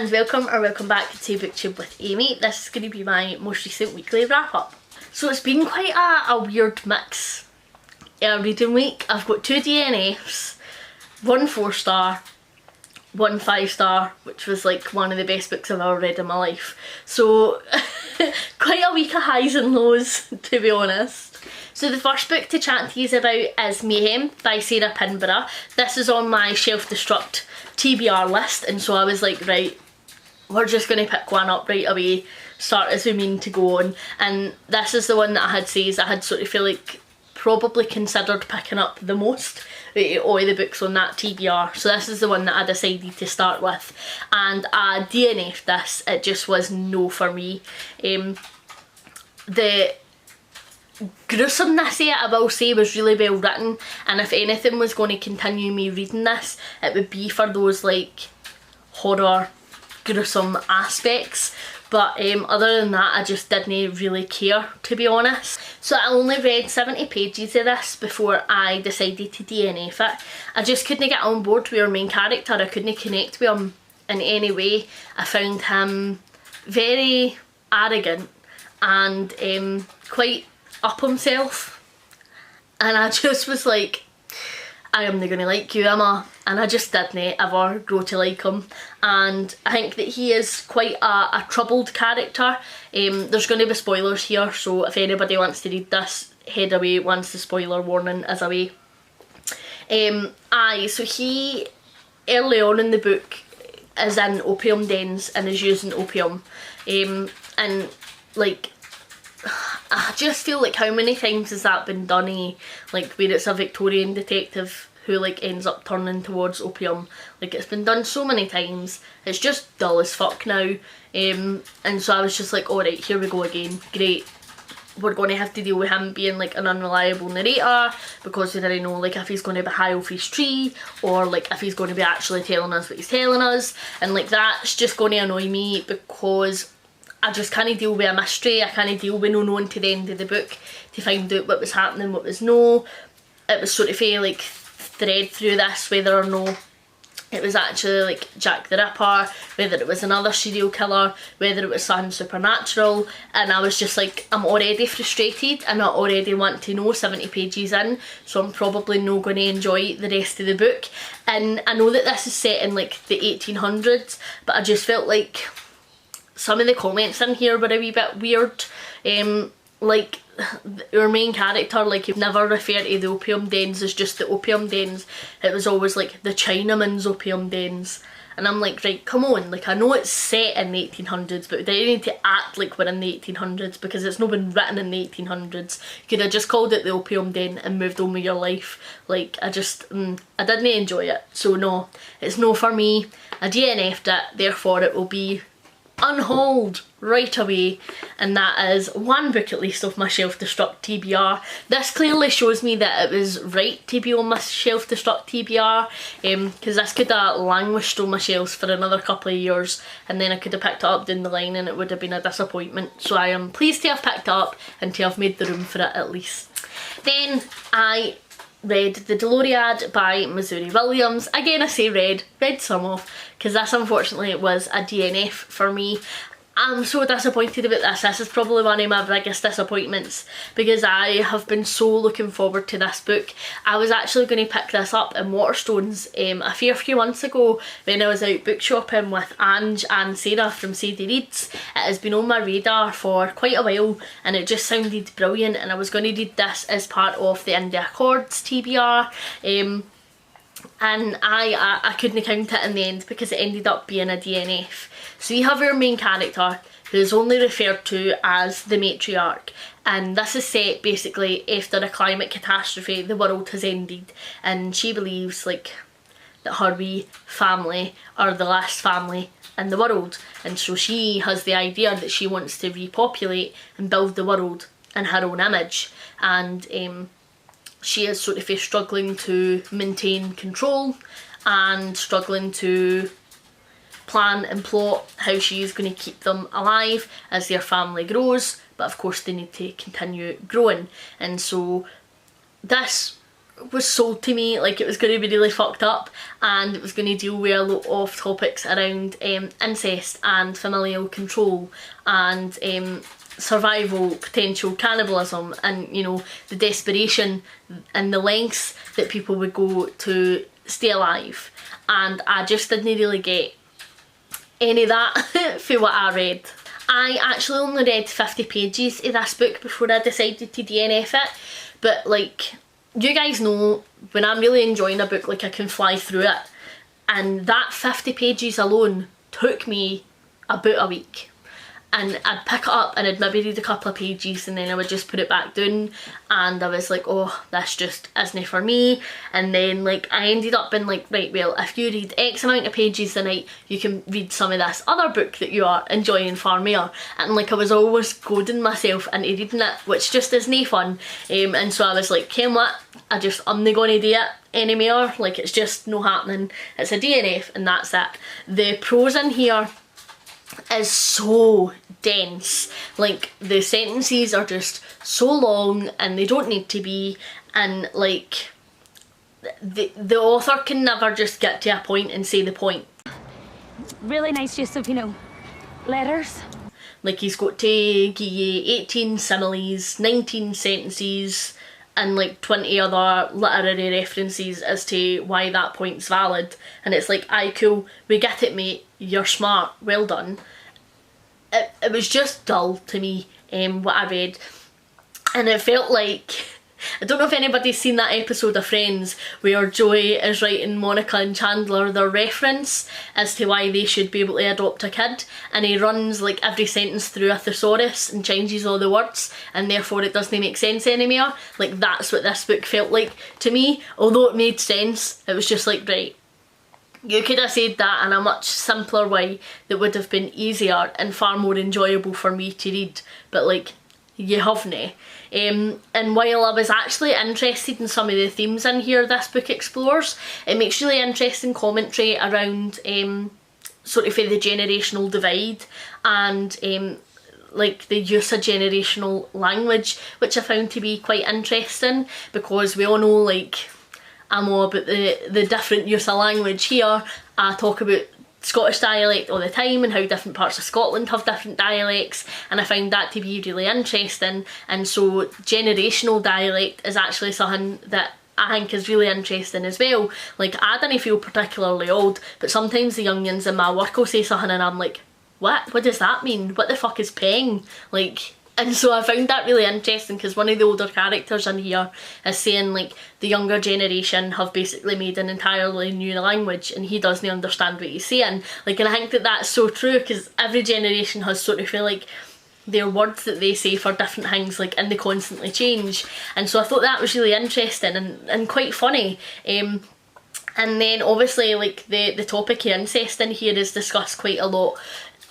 and welcome back to BookTube with Amy. This is going to be my most recent weekly wrap up. So it's been quite a weird mix reading week. I've got 2 DNFs, 1 4-star, 1 5-star, which was like one of the best books I've ever read in my life. So quite a week of highs and lows, to be honest. So the first book to chat to you about is Mayhem by Sarah Pinborough. This is on my Shelf Destruct TBR list, and so I was like, right, we're just going to pick one up right away, start as we mean to go on. And this is the one that I had says I had sort of feel like probably considered picking up the most out of all the books on that TBR. So this is the one that I decided to start with, and I DNF'd this. It just was no for me. The gruesomeness of it, I will say, was really well written, and if anything was going to continue me reading this, it would be for those like horror gruesome aspects. But other than that, I just didn't really care, to be honest. So I only read 70 pages of this before I decided to DNF it. I just couldn't get on board with our main character. I couldn't connect with him in any way. I found him very arrogant and quite up himself, and I just was like, I am not going to like you, am I? And I just didn't ever grow to like him. And I think that he is quite a troubled character. There's going to be spoilers here, so if anybody wants to read this, head away once the spoiler warning is away. So he, early on in the book, is in opium dens and is using opium. And like, I just feel like, how many times has that been done, like where it's a Victorian detective who like ends up turning towards opium. Like, it's been done so many times, it's just dull as fuck now. And so I was just like, alright, here we go again, great. We're going to have to deal with him being like an unreliable narrator, because we didn't know like if he's going to be high off his tree, or like if he's going to be actually telling us what he's telling us. And like, that's just going to annoy me, because I just can't deal with a mystery. I can't deal with no knowing to the end of the book to find out what was happening, what was no. It was sort of a like thread through this whether or no it was actually like Jack the Ripper, whether it was another serial killer, whether it was something supernatural. And I was just like, I'm already frustrated and I already want to know 70 pages in, so I'm probably not going to enjoy the rest of the book. And I know that this is set in like the 1800s, but I just felt like some of the comments in here were a wee bit weird. Like, our main character, like, you've never referred to the opium dens as just the opium dens. It was always like the Chinaman's opium dens. And I'm like, right, come on, like, I know it's set in the 1800s, but they need to act like we're in the 1800s, because it's not been written in the 1800s. You could have just called it the opium den and moved on with your life. Like, I just, I didn't enjoy it. So no, it's no for me. I DNF'd it, therefore it will be unhauled right away. And that is one book at least off my Shelf Destruct TBR. This clearly shows me that it was right to be on my Shelf Destruct TBR, because this could have languished on my shelves for another couple of years, and then I could have picked it up down the line and it would have been a disappointment. So I am pleased to have picked it up and to have made the room for it at least. Then I read The Delorean by Missouri Williams. Again, I say read some of, because this unfortunately was a DNF for me. I'm so disappointed about this. This is probably one of my biggest disappointments, because I have been so looking forward to this book. I was actually going to pick this up in Waterstones a fair few months ago when I was out book shopping with Ange and Sarah from Sadie Reads. It has been on my radar for quite a while and it just sounded brilliant, and I was going to read this as part of the Indie Accords TBR. And I couldn't count it in the end because it ended up being a DNF. So we have our main character, who is only referred to as the matriarch, and this is set basically after a climate catastrophe. The world has ended, and she believes like that her wee family are the last family in the world, and so she has the idea that she wants to repopulate and build the world in her own image. And she is sort of struggling to maintain control and struggling to plan and plot how she is going to keep them alive as their family grows, but of course they need to continue growing. And so this was sold to me like it was going to be really fucked up, and it was going to deal with a lot of topics around incest and familial control and survival, potential cannibalism, and you know, the desperation and the lengths that people would go to stay alive. And I just didn't really get any of that for what I read. I actually only read 50 pages of this book before I decided to DNF it, but like, you guys know, when I'm really enjoying a book, like I can fly through it, and that 50 pages alone took me about a week. And I'd pick it up and I'd maybe read a couple of pages and then I would just put it back down, and I was like, oh, this just isn't for me. And then like I ended up being like, right, well, if you read X amount of pages a night, you can read some of this other book that you are enjoying far more. And like I was always goading myself into reading it, which just isn't fun. And so I was like, Ken, what? I'm not gonna do it anymore. Like, it's just no happening. It's a DNF and that's it. The prose in here is so dense. Like, the sentences are just so long and they don't need to be, and like the author can never just get to a point and say the point. Really nice use of, you know, letters. Like, he's got to give you 18 similes, 19 sentences, and like 20 other literary references as to why that point's valid. And it's like, aye, cool, we get it, mate, you're smart, well done. It was just dull to me, what I read. And it felt like, I don't know if anybody's seen that episode of Friends where Joey is writing Monica and Chandler their reference as to why they should be able to adopt a kid, and he runs like every sentence through a thesaurus and changes all the words, and therefore it doesn't make sense anymore. Like, that's what this book felt like to me. Although it made sense, it was just like, right, you could have said that in a much simpler way that would have been easier and far more enjoyable for me to read, but like, you haven't. And while I was actually interested in some of the themes in here this book explores, it makes really interesting commentary around sort of the generational divide and like the use of generational language, which I found to be quite interesting, because we all know, like, I'm all about the different use of language here. I talk about Scottish dialect all the time and how different parts of Scotland have different dialects, and I find that to be really interesting. And so generational dialect is actually something that I think is really interesting as well. Like, I didn't feel particularly old, but sometimes the youngins in my work will say something and I'm like, what does that mean? What the fuck is peng? Like, and so I found that really interesting, because one of the older characters in here is saying like the younger generation have basically made an entirely new language and he doesn't understand what he's saying. Like, and I think that that's so true, because every generation has sort of feel like their words that they say for different things, like, and they constantly change. And so I thought that was really interesting and quite funny. And then obviously, like, the topic of incest in here is discussed quite a lot,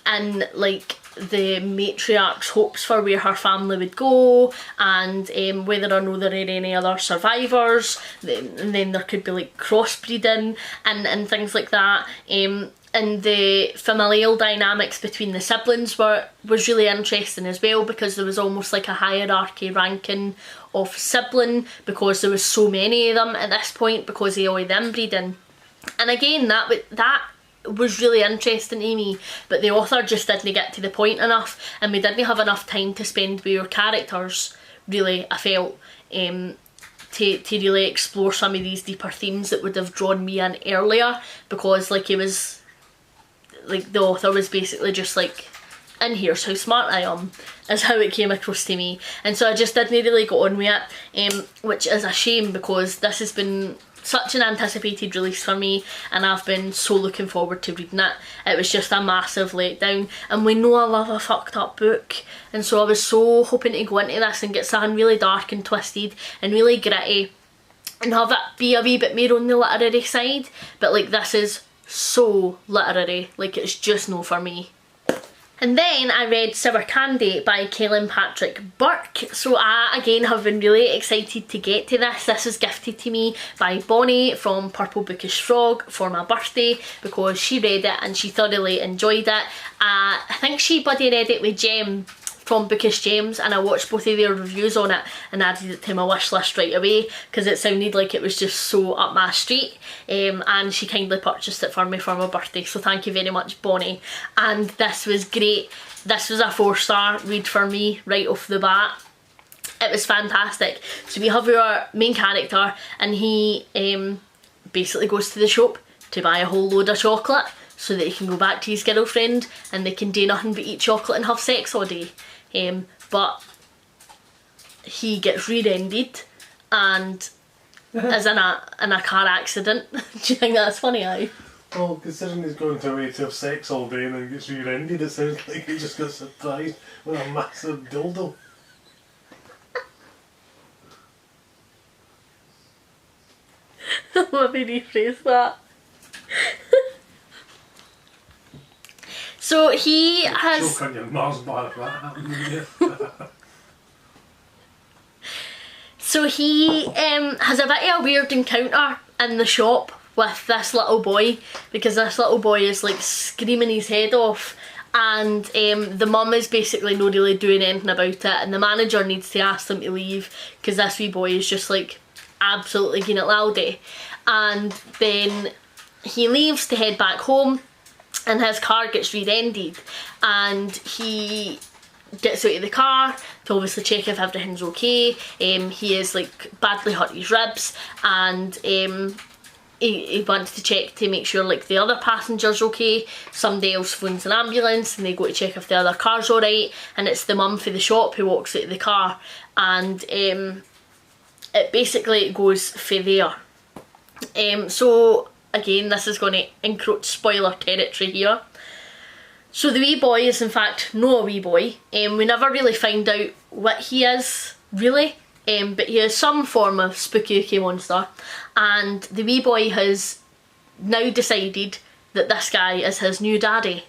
and like the matriarch's hopes for where her family would go, and whether or not there are any other survivors, and then there could be like crossbreeding and things like that. And the familial dynamics between the siblings was really interesting as well, because there was almost like a hierarchy ranking of sibling, because there was so many of them at this point because of all the inbreeding. And again, that was really interesting to me, but the author just didn't get to the point enough, and we didn't have enough time to spend with your characters, really, I felt, to really explore some of these deeper themes that would have drawn me in earlier, because like, it was like the author was basically just like, and here's how smart I am, is how it came across to me. And so I just didn't really go on with it, which is a shame, because this has been such an anticipated release for me and I've been so looking forward to reading it. It was just a massive letdown, and we know I love a fucked up book, and so I was so hoping to go into this and get something really dark and twisted and really gritty and have it be a wee bit more on the literary side, but like, this is so literary, like, it's just no for me. And then I read Sour Candy by Kellen Patrick Burke. So I, again, have been really excited to get to this. This was gifted to me by Bonnie from Purple Bookish Frog for my birthday, because she read it and she thoroughly enjoyed it. I think she buddy read it with Jem from Bookish Gems, and I watched both of their reviews on it and added it to my wish list right away because it sounded like it was just so up my street, and she kindly purchased it for me for my birthday, so thank you very much, Bonnie. And this was great. This was a 4-star read for me right off the bat. It was fantastic. So we have our main character, and he basically goes to the shop to buy a whole load of chocolate so that he can go back to his girlfriend and they can do nothing but eat chocolate and have sex all day. But he gets rear-ended and is in a car accident. Do you think that's funny, aye? Well, considering he's going to away to have sex all day and then gets rear-ended, it sounds like he just got surprised with a massive dildo. Let me rephrase that. So he has... Choke on your Mars bar if that happened. So he has a bit of a weird encounter in the shop with this little boy, because this little boy is like screaming his head off, and the mum is basically not really doing anything about it, and the manager needs to ask them to leave because this wee boy is just like absolutely getting it loudy. And then he leaves to head back home, and his car gets rear-ended, and he gets out of the car to obviously check if everything's okay. He is like badly hurt his ribs, and he wants to check to make sure like the other passenger's okay. Somebody else phones an ambulance and they go to check if the other car's alright, and it's the mum for the shop who walks out of the car, and it basically goes for there. So again, this is going to encroach spoiler territory here. So the wee boy is in fact not a wee boy. We never really find out what he is really, but he is some form of spooky monster, and the wee boy has now decided that this guy is his new daddy.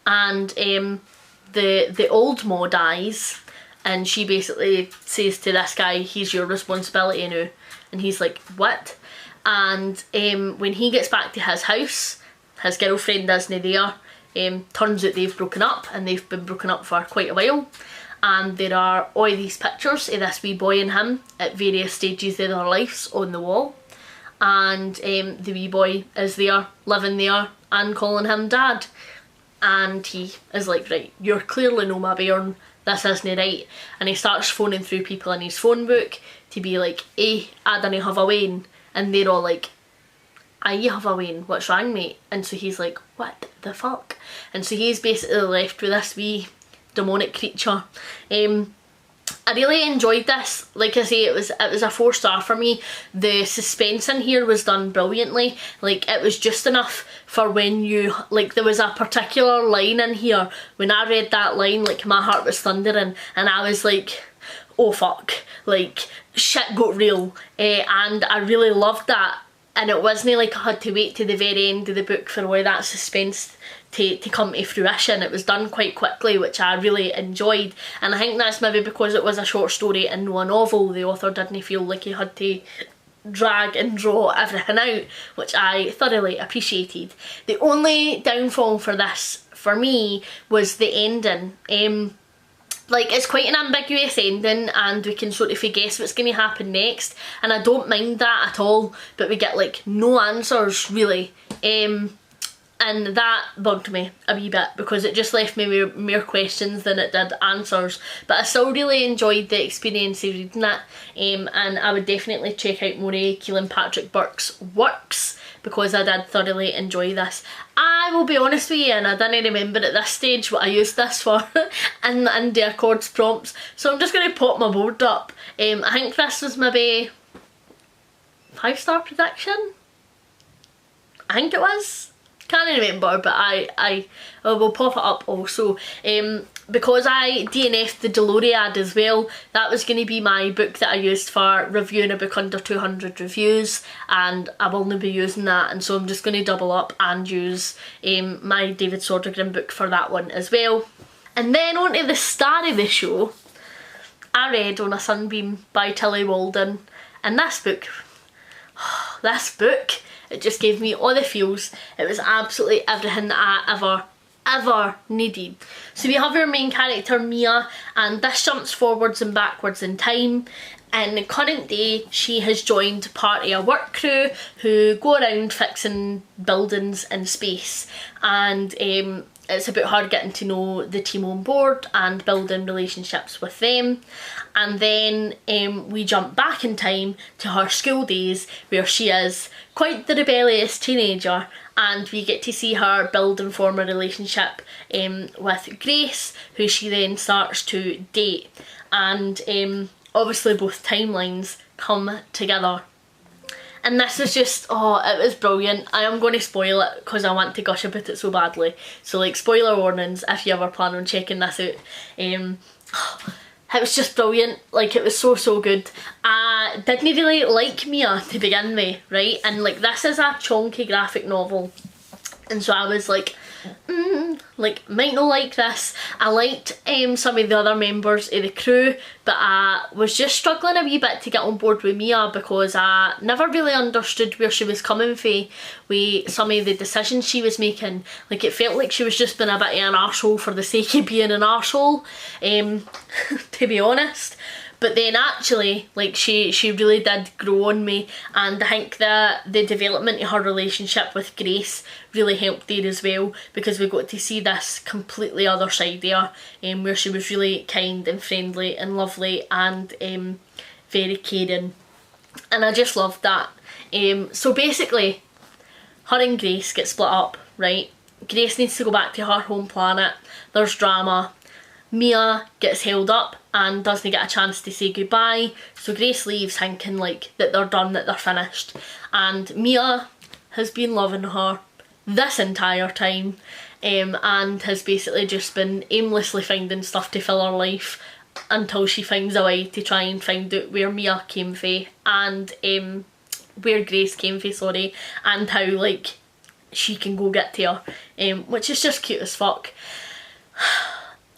And the old ma dies, and she basically says to this guy, he's your responsibility now, and he's like, what? And when he gets back to his house, his girlfriend isn't there. Turns out they've broken up, and they've been broken up for quite a while, and there are all these pictures of this wee boy and him at various stages of their lives on the wall, and the wee boy is there, living there, and calling him dad. And he is like, right, you're clearly no my bairn, this isn't right. And he starts phoning through people in his phone book to be like, hey, I didn't have a wean, and they're all like, aye, you have a wean, what's wrong mate? And so he's like, what the fuck? And so he's basically left with this wee demonic creature. I really enjoyed this. Like I say, it was a 4-star for me. The suspense in here was done brilliantly. Like, it was just enough for when you, like, there was a particular line in here, when I read that line, like, my heart was thundering, and I was like, oh fuck, like, shit got real. And I really loved that. And it wasn't like I had to wait to the very end of the book for all that suspense to come to fruition. It was done quite quickly, which I really enjoyed. And I think that's maybe because it was a short story and no a novel. The author didn't feel like he had to drag and draw everything out, which I thoroughly appreciated. The only downfall for this, for me, was the ending. Like, it's quite an ambiguous ending, and we can sort of guess what's going to happen next, and I don't mind that at all, but we get like no answers really, and that bugged me a wee bit because it just left me with more questions than it did answers. But I still really enjoyed the experience of reading it, and I would definitely check out more of Keelan Patrick Burke's works because I did thoroughly enjoy this. I will be honest with you, and I didn't remember at this stage what I used this for in the Indie Accords prompts, so I'm just going to pop my board up. I think this was maybe 5-star prediction? I think it was. Can't remember, but I will pop it up also. Because I DNF'd the Delorean as well, that was going to be my book that I used for reviewing a book under 200 reviews, and I will only be using that, and so I'm just going to double up and use my David Sodergren book for that one as well. And then on to the star of the show, I read On a Sunbeam by Tilly Walden, and this book, it just gave me all the feels. It was absolutely everything that I ever ever needed. So we have our main character Mia, and this jumps forwards and backwards in time. In the current day, she has joined part of a work crew who go around fixing buildings in space, and it's about her getting to know the team on board and building relationships with them. And then we jump back in time to her school days, where she is quite the rebellious teenager, and we get to see her build and form a relationship with Grace, who she then starts to date. And obviously both timelines come together. And this was just, oh, it was brilliant. I am going to spoil it because I want to gush about it so badly. So like, spoiler warnings if you ever plan on checking this out. It was just brilliant. Like, it was so good. I didn't really like Mia to begin with, right? And like, this is a chonky graphic novel, and so I was like, like, might not like this. I liked some of the other members of the crew, but I was just struggling a wee bit to get on board with Mia because I never really understood where she was coming from with some of the decisions she was making. Like, it felt like she was just being a bit of an arsehole for the sake of being an arsehole, to be honest. But then actually, like, she really did grow on me, and I think that the development of her relationship with Grace really helped there as well, because we got to see this completely other side of her, where she was really kind and friendly and lovely and very caring, and I just loved that. So basically, her and Grace get split up, right? Grace needs to go back to her home planet, there's drama. Mia gets held up and doesn't get a chance to say goodbye, so Grace leaves thinking like that they're done, that they're finished. And Mia has been loving her this entire time, and has basically just been aimlessly finding stuff to fill her life until she finds a way to try and find out where Mia came from, and where Grace came from, sorry, and how like she can go get to her, which is just cute as fuck.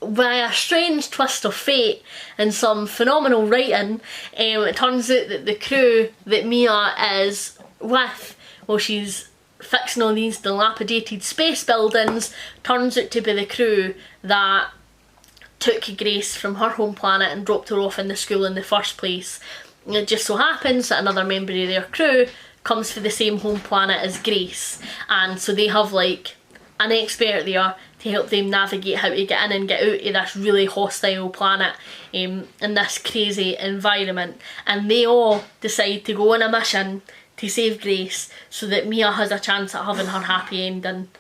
By a strange twist of fate and some phenomenal writing, it turns out that the crew that Mia is with, while she's fixing all these dilapidated space buildings, turns out to be the crew that took Grace from her home planet and dropped her off in the school in the first place. And it just so happens that another member of their crew comes from the same home planet as Grace, and so they have like an expert there to help them navigate how to get in and get out of this really hostile planet, in this crazy environment. And they all decide to go on a mission to save Grace so that Mia has a chance at having her happy ending.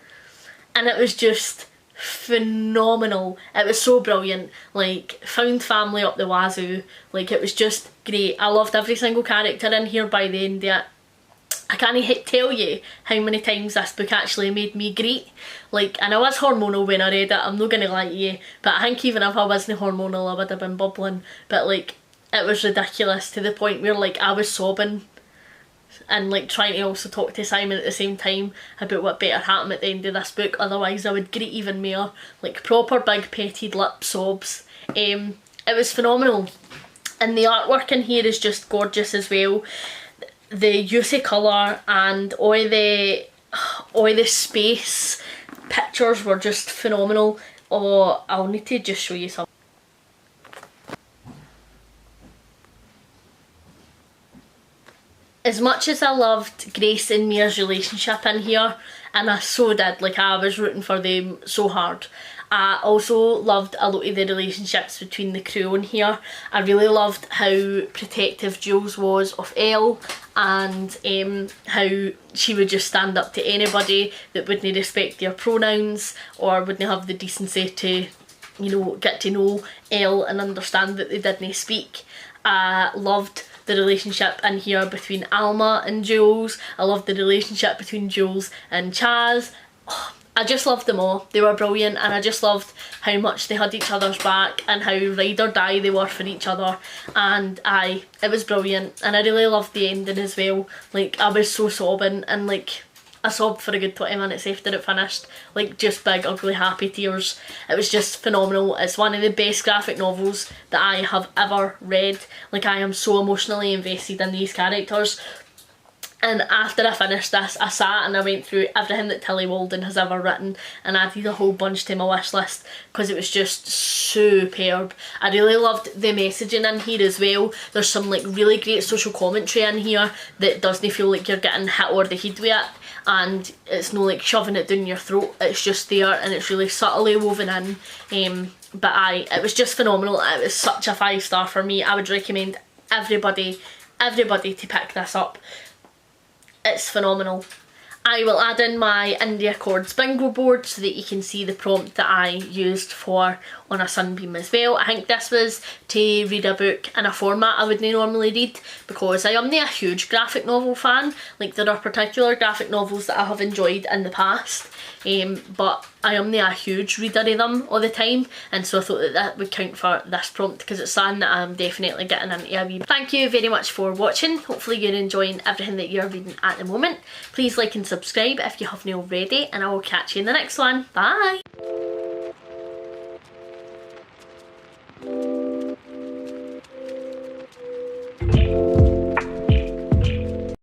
And it was just phenomenal. It was so brilliant. Like, found family up the wazoo. Like, it was just great. I loved every single character in here by the end of it. I can't tell you how many times this book actually made me great. Like, and I was hormonal when I read it, I'm not gonna lie to you, but I think even if I wasn't hormonal I would have been bubbling. But like, it was ridiculous to the point where like I was sobbing and like trying to also talk to Simon at the same time about what better happened at the end of this book, otherwise I would greet even more. Like, proper big petted lip sobs. It was phenomenal, and the artwork in here is just gorgeous as well. The use of colour and all the space pictures were just phenomenal. Oh, I'll need to just show you some. As much as I loved Grace and Mia's relationship in here, and I so did, like I was rooting for them so hard, I also loved a lot of the relationships between the crew in here. I really loved how protective Jules was of Elle, and how she would just stand up to anybody that wouldn't respect their pronouns or wouldn't have the decency to, you know, get to know Elle and understand that they didn't speak. I loved the relationship in here between Alma and Jules. I loved the relationship between Jules and Chaz. Oh, I just loved them all. They were brilliant, and I just loved how much they had each other's back and how ride or die they were for each other. And it was brilliant, and I really loved the ending as well. Like, I was so sobbing, and like I sobbed for a good 20 minutes after it finished. Like, just big ugly happy tears. It was just phenomenal. It's one of the best graphic novels that I have ever read. Like, I am so emotionally invested in these characters. And after I finished this, I sat and I went through everything that Tilly Walden has ever written and added a whole bunch to my wish list because it was just superb. I really loved the messaging in here as well. There's some like really great social commentary in here that doesn't feel like you're getting hit over the head with it, and it's no like shoving it down your throat. It's just there and it's really subtly woven in. But it was just phenomenal. It was such a 5-star for me. I would recommend everybody to pick this up. It's phenomenal. I will add in my Indie Accords bingo board so that you can see the prompt that I used for on a Sunbeam as well. I think this was to read a book in a format I wouldn't normally read because I am not a huge graphic novel fan. Like, there are particular graphic novels that I have enjoyed in the past, but I am not a huge reader of them all the time, and so I thought that that would count for this prompt because it's something that I'm definitely getting into a wee bit. Thank you very much for watching. Hopefully you're enjoying everything that you're reading at the moment. Please like and subscribe if you haven't already, and I will catch you in the next one. Bye!